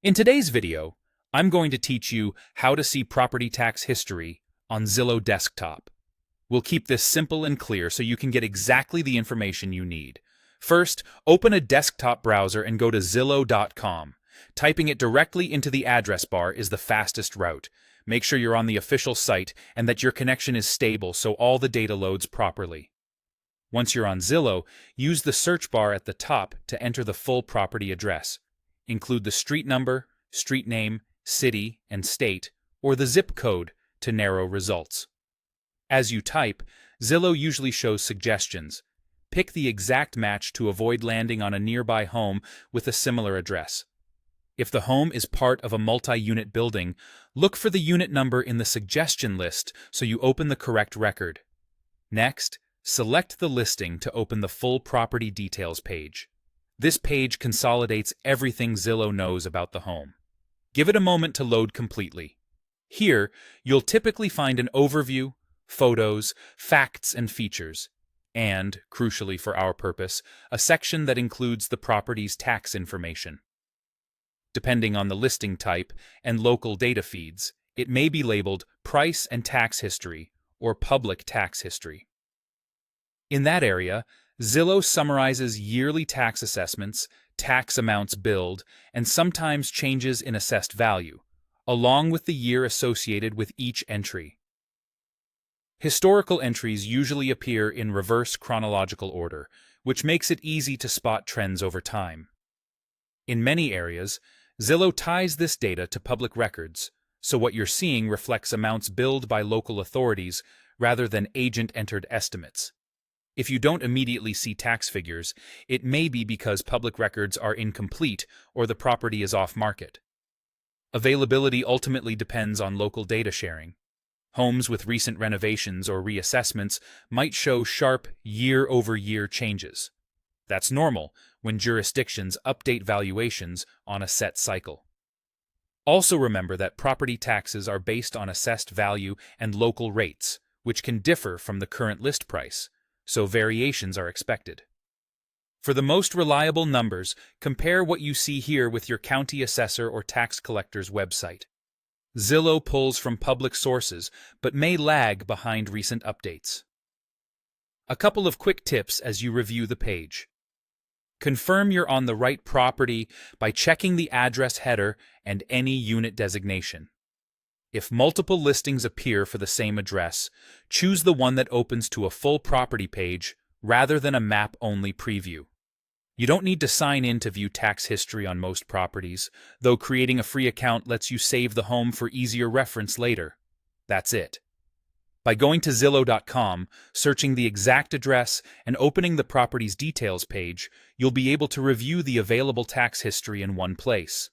In today's video, I'm going to teach you how to see property tax history on Zillow desktop. We'll keep this simple and clear so you can get exactly the information you need. First, open a desktop browser and go to Zillow.com. Typing it directly into the address bar is the fastest route. Make sure you're on the official site and that your connection is stable so all the data loads properly. Once you're on Zillow, use the search bar at the top to enter the full property address. Include the street number, street name, city, and state, or the zip code to narrow results. As you type, Zillow usually shows suggestions. Pick the exact match to avoid landing on a nearby home with a similar address. If the home is part of a multi-unit building, look for the unit number in the suggestion list so you open the correct record. Next, select the listing to open the full property details page. This page consolidates everything Zillow knows about the home. Give it a moment to load completely. Here, you'll typically find an overview, photos, facts, and features, and, crucially for our purpose, a section that includes the property's tax information. Depending on the listing type and local data feeds, it may be labeled Price and Tax History or Public Tax History. In that area, Zillow summarizes yearly tax assessments, tax amounts billed, and sometimes changes in assessed value, along with the year associated with each entry. Historical entries usually appear in reverse chronological order, which makes it easy to spot trends over time. In many areas, Zillow ties this data to public records, so what you're seeing reflects amounts billed by local authorities rather than agent-entered estimates. If you don't immediately see tax figures, it may be because public records are incomplete or the property is off-market. Availability ultimately depends on local data sharing. Homes with recent renovations or reassessments might show sharp year-over-year changes. That's normal when jurisdictions update valuations on a set cycle. Also remember that property taxes are based on assessed value and local rates, which can differ from the current list price, so variations are expected. For the most reliable numbers, compare what you see here with your county assessor or tax collector's website. Zillow pulls from public sources, but may lag behind recent updates. A couple of quick tips as you review the page. Confirm you're on the right property by checking the address header and any unit designation. If multiple listings appear for the same address, choose the one that opens to a full property page rather than a map-only preview. You don't need to sign in to view tax history on most properties, though creating a free account lets you save the home for easier reference later. That's it. By going to Zillow.com, searching the exact address, and opening the property's details page, you'll be able to review the available tax history in one place.